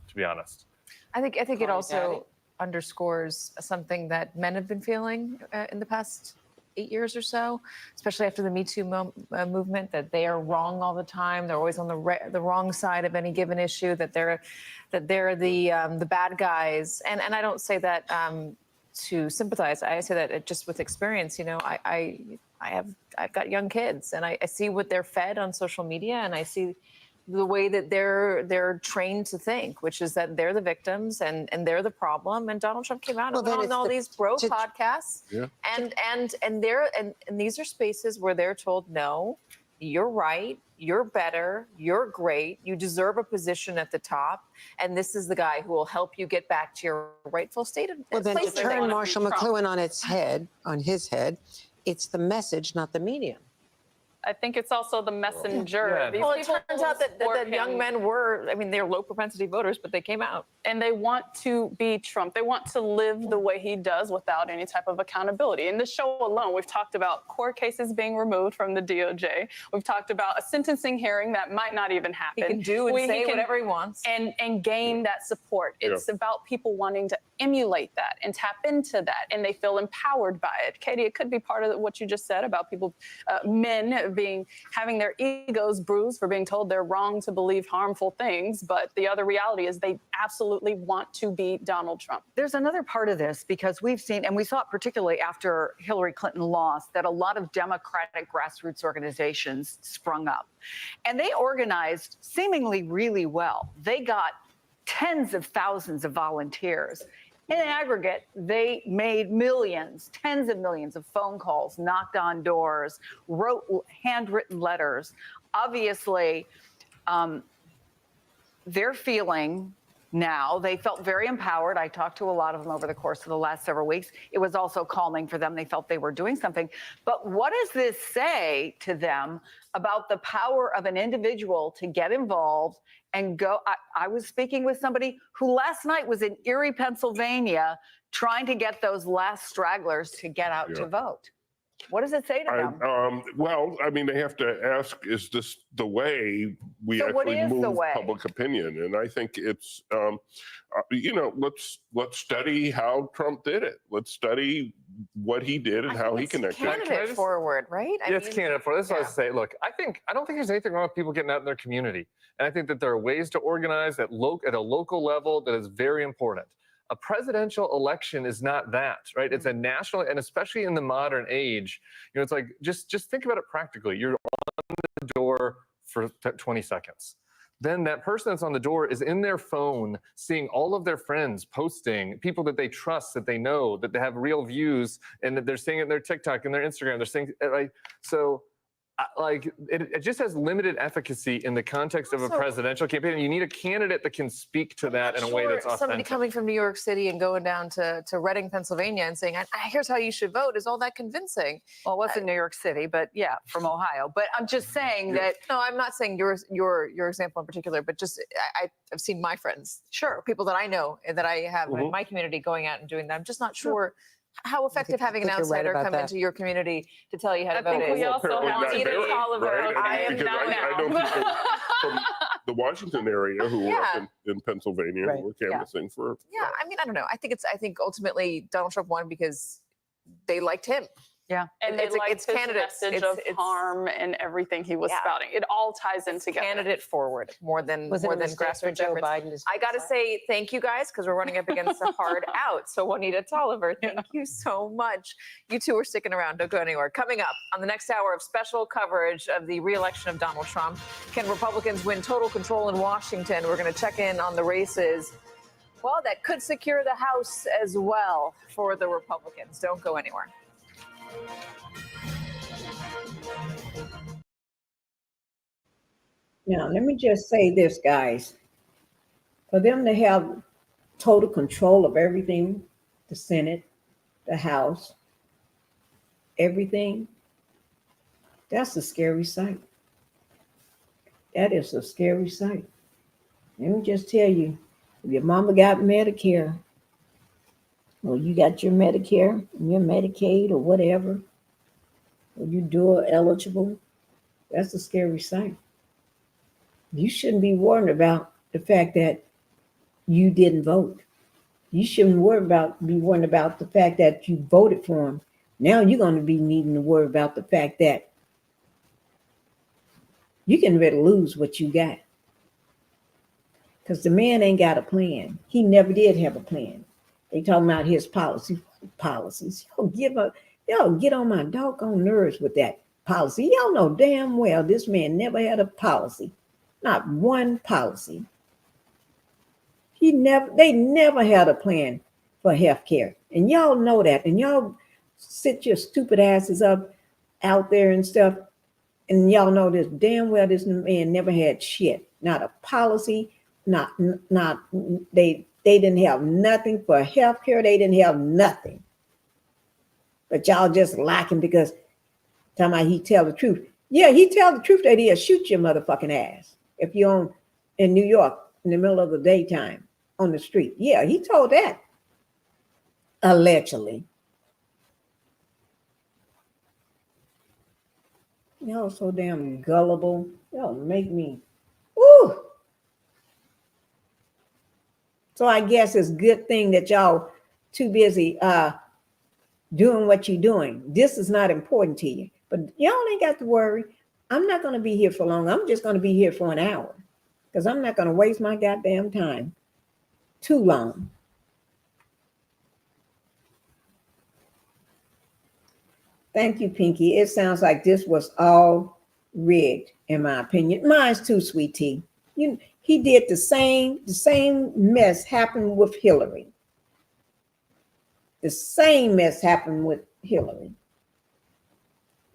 to be honest. I think it also underscores something that men have been feeling in the past 8 years or so, especially after the Me Too movement, that they are wrong all the time. They're always on the wrong side of any given issue. That they're the bad guys. And I don't say that to sympathize. I say that just with experience. I've got young kids, and I see what they're fed on social media, and I see the way that they're trained to think, which is that they're the victims and they're the problem. And Donald Trump came out and went on all these bro podcasts, and these are spaces where they're told, no, you're right, you're better, you're great, you deserve a position at the top, and this is the guy who will help you get back to your rightful state. Well, then to turn Marshall McLuhan on his head, it's the message, not the medium. I think it's also the messenger. Well, it turns out that young men they're low propensity voters, but they came out. And they want to be Trump. They want to live the way he does without any type of accountability. In this show alone, we've talked about court cases being removed from the DOJ. We've talked about a sentencing hearing that might not even happen. He can do and say whatever he wants. And gain that support. It's about people wanting to emulate that and tap into that, and they feel empowered by it. Katie, it could be part of what you just said about people, men having their egos bruised for being told they're wrong to believe harmful things, but the other reality is they absolutely want to be Donald Trump. There's another part of this, because we've seen, and we saw it particularly after Hillary Clinton lost, that a lot of Democratic grassroots organizations sprung up, and they organized seemingly really well. They got tens of thousands of volunteers. In aggregate, they made millions, tens of millions of phone calls, knocked on doors, wrote handwritten letters. Obviously, they're feeling now, they felt very empowered. I talked to a lot of them over the course of the last several weeks. It was also calming for them. They felt they were doing something. But what does this say to them about the power of an individual to get involved and go? I was speaking with somebody who last night was in Erie, Pennsylvania, trying to get those last stragglers to get out to vote. What does it say to them? Well, I mean, they have to ask, is this the way we actually move public opinion? And I think it's, let's study how Trump did it. Let's study what he did and how he connected. Candidate forward, right? It's candidate forward. That's what I was saying. Look, I don't think there's anything wrong with people getting out in their community. And I think that there are ways to organize at a local level that is very important. A presidential election is not that, right? It's a national, and especially in the modern age, it's like, just think about it practically. You're on the door for 20 seconds. then that person that's on the door is in their phone seeing all of their friends posting, people that they trust, that they know, that they have real views, and that they're seeing it in their TikTok and their Instagram. They're saying, like, so like it just has limited efficacy in the context of a presidential campaign. And you need a candidate that can speak to that in a way that's authentic. Somebody coming from New York City and going down to Reading, Pennsylvania, and saying, "Here's how you should vote," is all that convincing? Well, it wasn't New York City, but yeah, from Ohio. But I'm just saying that. No, I'm not saying your example in particular, but just I've seen my friends, people that I know and that I have in my community going out and doing that. I'm just not sure. How effective having an outsider come into your community to tell you how to vote is? We also have Anita Tolliver. Right? I am Because not I know people from the Washington area who were up in Pennsylvania who were canvassing for. Yeah, I mean, I don't know. I think ultimately Donald Trump won because they liked him. Yeah, and they liked his message of harm and everything he was spouting. It all ties in together. Candidate forward more than grassroots Joe efforts. Biden? I got to say thank you guys because we're running up against a hard out. So Juanita Tolliver, thank you so much. You two are sticking around. Don't go anywhere. Coming up on the next hour of special coverage of the re-election of Donald Trump, can Republicans win total control in Washington? We're going to check in on the races. Well, that could secure the House as well for the Republicans. Don't go anywhere. Now, let me just say this, guys. For them to have total control of everything, the Senate, the House, everything, that's a scary sight. That is a scary sight. Let me just tell you, if your mama got Medicare, or you got your Medicare, your Medicaid, or whatever, or you dual eligible, that's a scary sight. You shouldn't be worried about the fact that you didn't vote. You shouldn't be worried about the fact that you voted for him. Now you're going to be needing to worry about the fact that you can really lose what you got. Because the man ain't got a plan. He never did have a plan. They talking about his policies. Y'all get on my doggone nerves with that policy. Y'all know damn well this man never had a policy. Not one policy. They never had a plan for health care. And y'all know that. And y'all sit your stupid asses up out there and stuff. And y'all know this damn well this man never had shit. Not a policy, they didn't have nothing for health care. They didn't have nothing. But y'all just like him because talking about he tell the truth. Yeah, he tell the truth that he'll shoot your motherfucking ass if you're in New York in the middle of the daytime on the street. Yeah, he told that. Allegedly. Y'all so damn gullible. Y'all make me, woo. So I guess it's a good thing that y'all too busy doing what you're doing. This is not important to you. But y'all ain't got to worry. I'm not going to be here for long. I'm just going to be here for an hour because I'm not going to waste my goddamn time too long. Thank you, Pinkie. It sounds like this was all rigged, in my opinion. Mine's too, sweet tea. He did the same mess happened with Hillary. The same mess happened with Hillary.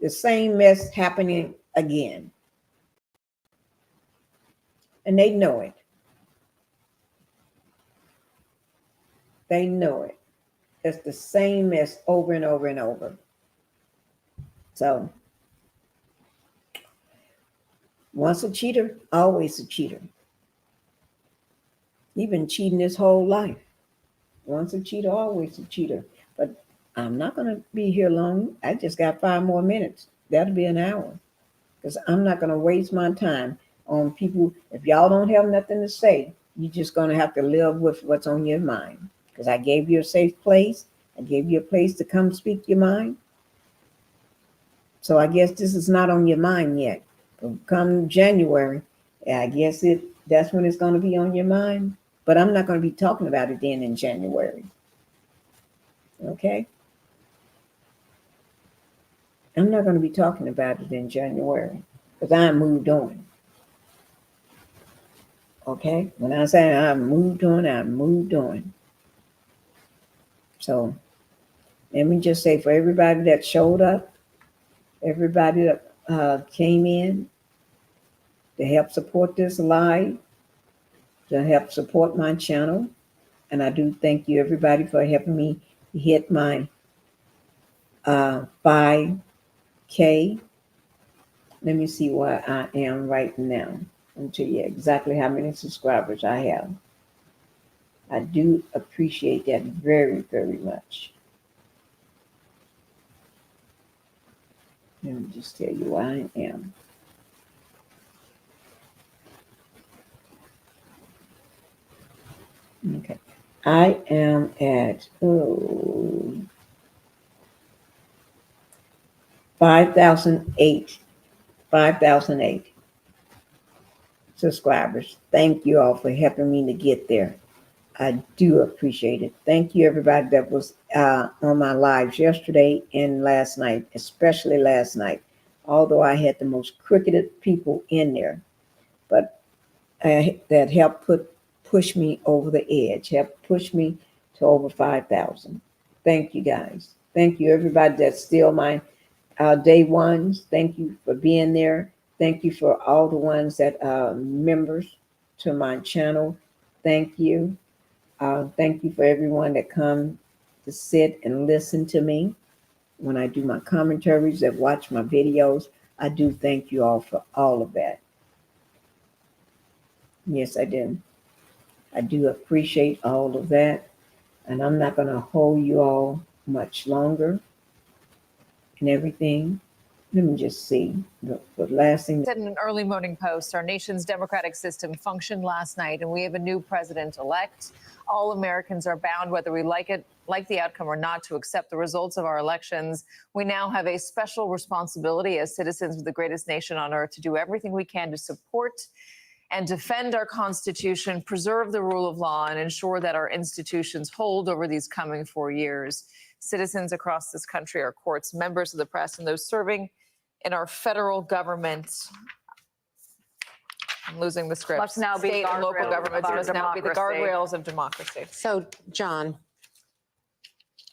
The same mess happening again. And they know it. They know it. It's the same mess over and over and over. So, once a cheater, always a cheater. He's been cheating his whole life. Once a cheater, always a cheater. But I'm not going to be here long. I just got 5 more minutes. That'll be an hour. Because I'm not going to waste my time on people. If y'all don't have nothing to say, you're just going to have to live with what's on your mind. Because I gave you a safe place. I gave you a place to come speak your mind. So I guess this is not on your mind yet. But come January, I guess that's when it's going to be on your mind. But I'm not going to be talking about it then in January. Okay? I'm not going to be talking about it in January because I moved on. Okay? When I say I moved on, I moved on. So let me just say for everybody that showed up, everybody that came in to help support this live, to help support my channel. And I do thank you everybody for helping me hit my 5K. Let me see where I am right now. I'll tell you exactly how many subscribers I have. I do appreciate that very, very much. Let me just tell you where I am. Okay. I am at 5,008. 5,008 subscribers. Thank you all for helping me to get there. I do appreciate it. Thank you, everybody that was on my lives yesterday and last night, especially last night. Although I had the most crooked people in there, but that helped push me over the edge, helped push me to over 5,000. Thank you, guys. Thank you, everybody that's still my day ones. Thank you for being there. Thank you for all the ones that are members to my channel. Thank you. Thank you for everyone that come to sit and listen to me when I do my commentaries, that watch my videos. I do thank you all for all of that. Yes, I do. I do appreciate all of that. And I'm not going to hold you all much longer and everything. Let me just see. The last thing. Said in an early morning post, our nation's democratic system functioned last night, and we have a new president-elect. All Americans are bound, whether we like the outcome or not, to accept the results of our elections. We now have a special responsibility as citizens of the greatest nation on earth to do everything we can to support and defend our Constitution, preserve the rule of law, and ensure that our institutions hold over these coming 4 years. Citizens across this country, our courts, members of the press, and those serving in our federal government. I'm losing the script. Must now be State and local guardrails governments of must now be the democracy. guardrails of democracy. So, John,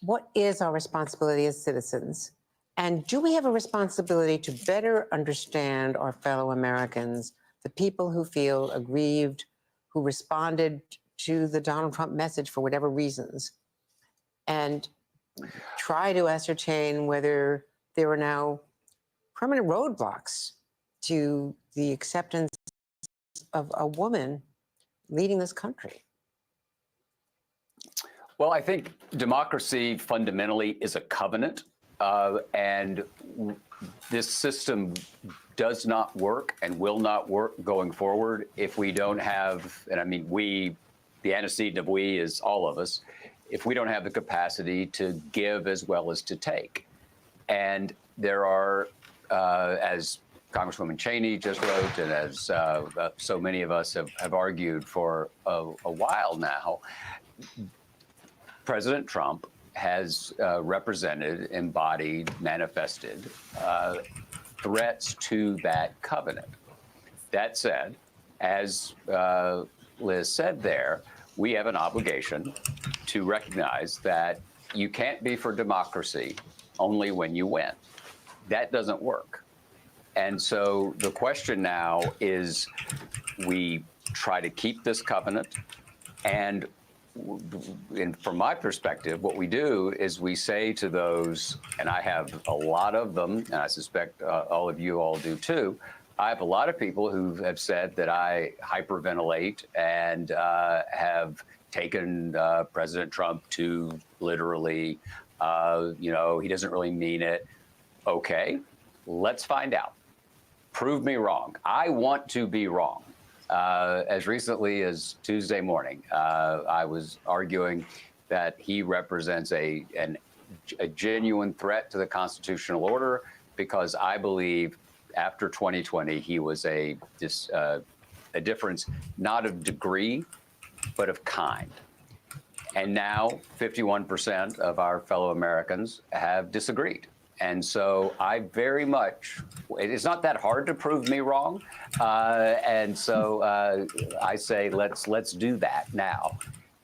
what is our responsibility as citizens? And do we have a responsibility to better understand our fellow Americans, the people who feel aggrieved, who responded to the Donald Trump message for whatever reasons, and try to ascertain whether there are now permanent roadblocks to the acceptance of a woman leading this country? Well, I think democracy fundamentally is a covenant, and this system does not work and will not work going forward if we don't have, and I mean we, the antecedent of we is all of us, if we don't have the capacity to give as well as to take. And there are, as Congresswoman Cheney just wrote, and as so many of us have argued for a while now, President Trump has represented, embodied, manifested threats to that covenant. That said, as Liz said there, we have an obligation to recognize that you can't be for democracy only when you win. That doesn't work. And so the question now is we try to keep this covenant, and from my perspective, what we do is we say to those, and I have a lot of them, and I suspect all of you all do too, I have a lot of people who have said that I hyperventilate and have taken President Trump to literally, he doesn't really mean it. Okay, let's find out. Prove me wrong. I want to be wrong. As recently as Tuesday morning, I was arguing that he represents a genuine threat to the constitutional order because I believe after 2020, he was a difference, not of degree, but of kind. And now 51% of our fellow Americans have disagreed. And so I very much, it's not that hard to prove me wrong. And so I say, let's do that now.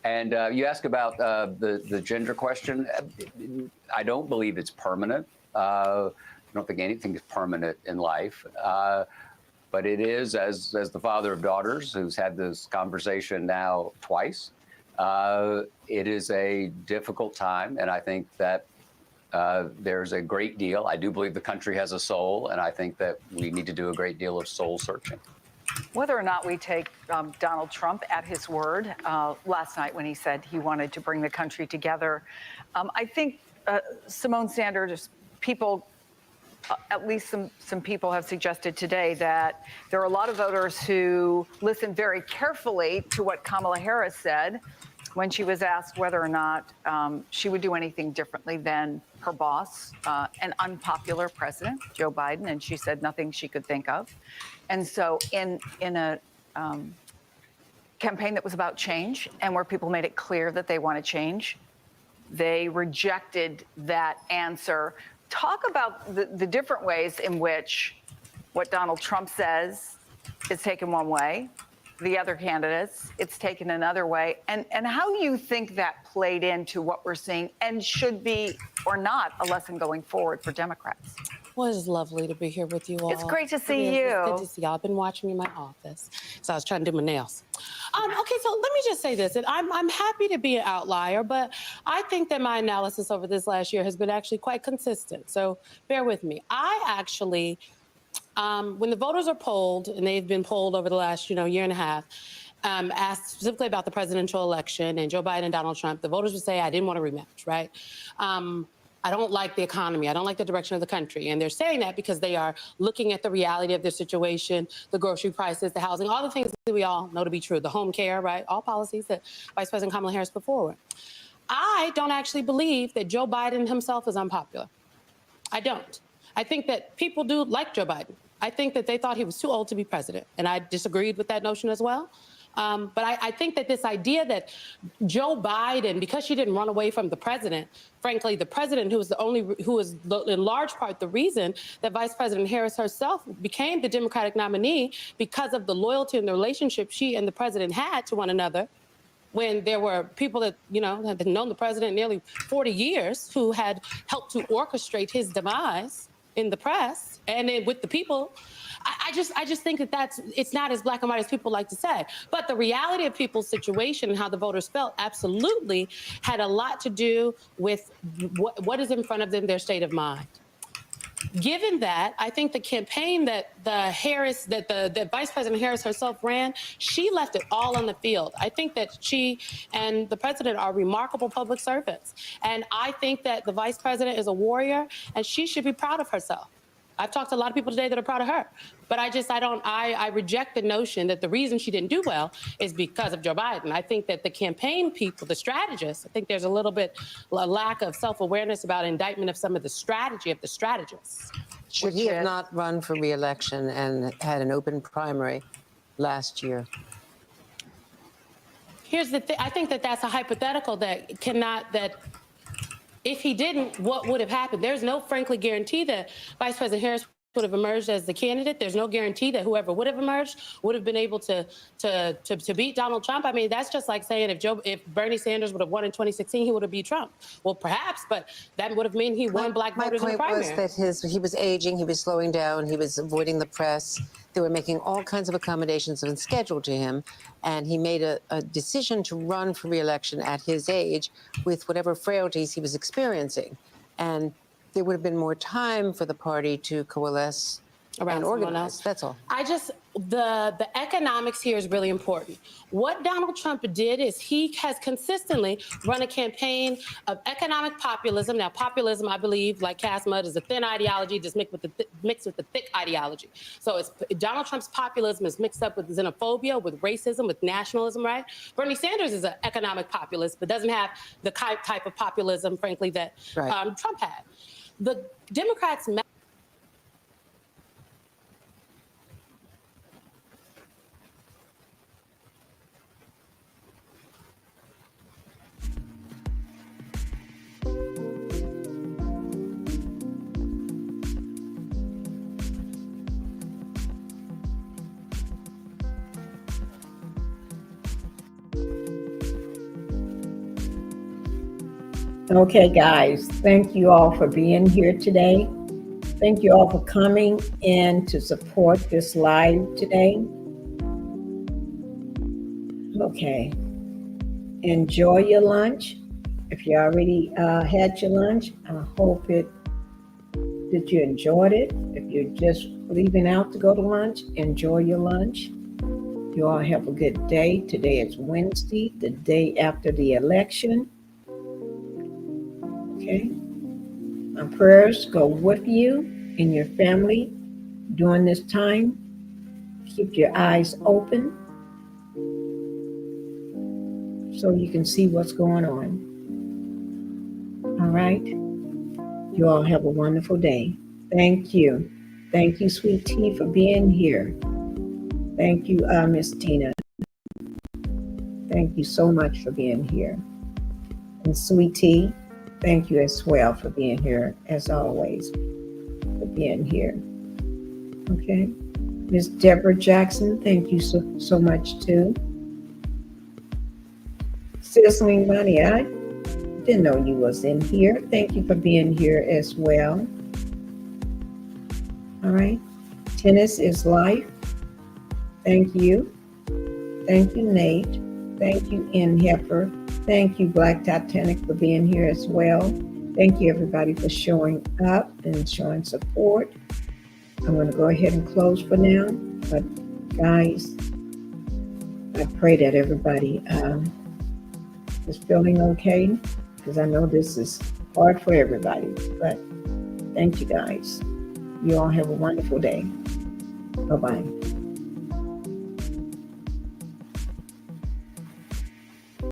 And you ask about the gender question. I don't believe it's permanent. I don't think anything is permanent in life. But it is, as the father of daughters who's had this conversation now twice, it is a difficult time. And I think that there's a great deal. I do believe the country has a soul, and I think that we need to do a great deal of soul searching. Whether or not we take Donald Trump at his word last night when he said he wanted to bring the country together, I think Simone Sanders, people, at least some people have suggested today that there are a lot of voters who listened very carefully to what Kamala Harris said when she was asked whether or not she would do anything differently than her boss, an unpopular president, Joe Biden, and she said nothing she could think of. And so in a campaign that was about change and where people made it clear that they want to change, they rejected that answer. Talk about the different ways in which what Donald Trump says is taken one way, the other candidates, it's taken another way, and how you think that played into what we're seeing and should be or not a lesson going forward for Democrats. Well, it's lovely to be here with you all. It's great to see you. It's good to see y'all. I've been watching you in my office, so I was trying to do my nails. Okay, so let me just say this. And I'm happy to be an outlier, but I think that my analysis over this last year has been actually quite consistent. So bear with me. I actually, when the voters are polled, and they've been polled over the last, year and a half, asked specifically about the presidential election and Joe Biden and Donald Trump, the voters would say, I didn't want a rematch, right? I don't like the economy. I don't like the direction of the country. And they're saying that because they are looking at the reality of their situation, the grocery prices, the housing, all the things that we all know to be true, the home care, right? All policies that Vice President Kamala Harris put forward. I don't actually believe that Joe Biden himself is unpopular. I don't. I think that people do like Joe Biden. I think that they thought he was too old to be president. And I disagreed with that notion as well. But I think that this idea that Joe Biden, because she didn't run away from the president, frankly, the president who was in large part the reason that Vice President Harris herself became the Democratic nominee because of the loyalty and the relationship she and the president had to one another, when there were people that, had known the president nearly 40 years who had helped to orchestrate his demise in the press and with the people. I just think that it's not as black and white as people like to say. But the reality of people's situation and how the voters felt absolutely had a lot to do with what is in front of them, their state of mind. Given that, I think the campaign that that Vice President Harris herself ran, she left it all on the field. I think that she and the president are remarkable public servants. And I think that the vice president is a warrior, and she should be proud of herself. I've talked to a lot of people today that are proud of her, but I reject the notion that the reason she didn't do well is because of Joe Biden. I think that the campaign people, the strategists, I think there's a lack of self-awareness about indictment of some of the strategy of the strategists. Should he have not run for re-election and had an open primary last year? Here's the thing. I think that that's a hypothetical that if he didn't, what would have happened? There's no, frankly, guarantee that Vice President Harris would have emerged as the candidate. There's no guarantee that whoever would have emerged would have been able to beat Donald Trump. I mean, that's just like saying if Bernie Sanders would have won in 2016, he would have beat Trump. Well, perhaps, but that would have meant he won black voters in the primary. My point was that he was aging, he was slowing down, he was avoiding the press. They were making all kinds of accommodations and scheduled to him, and he made a decision to run for re-election at his age with whatever frailties he was experiencing. And there would have been more time for the party to coalesce around and organize. That's all. The economics here is really important. What Donald Trump did is he has consistently run a campaign of economic populism. Now, populism, I believe, like Cass Mudd, is a thin ideology just mixed with the thick ideology. So Donald Trump's populism is mixed up with xenophobia, with racism, with nationalism, right? Bernie Sanders is an economic populist, but doesn't have the type of populism, frankly, that Trump had. The Democrats Okay, guys, thank you all for being here today. Thank you all for coming in to support this live today. Okay, enjoy your lunch. If you already had your lunch, I hope that you enjoyed it. If you're just leaving out to go to lunch, enjoy your lunch. You all have a good day. Today is Wednesday, the day after the election. Okay. My prayers go with you and your family during this time. Keep your eyes open so you can see what's going on. All right. You all have a wonderful day. Thank you. Thank you, Sweet Tea, for being here. Thank you, Miss Tina. Thank you so much for being here. And Sweet Tea, thank you as well for being here, as always, for being here. Okay. Miss Deborah Jackson, thank you so much too. Sizzling Money, I didn't know you was in here. Thank you for being here as well. All right. Tennis is life. Thank you. Thank you, Nate. Thank you, N. Heifer. Thank you, Black Titanic, for being here as well. Thank you, everybody, for showing up and showing support. I'm going to go ahead and close for now. But, guys, I pray that everybody is feeling okay, because I know this is hard for everybody. But thank you, guys. You all have a wonderful day. Bye-bye.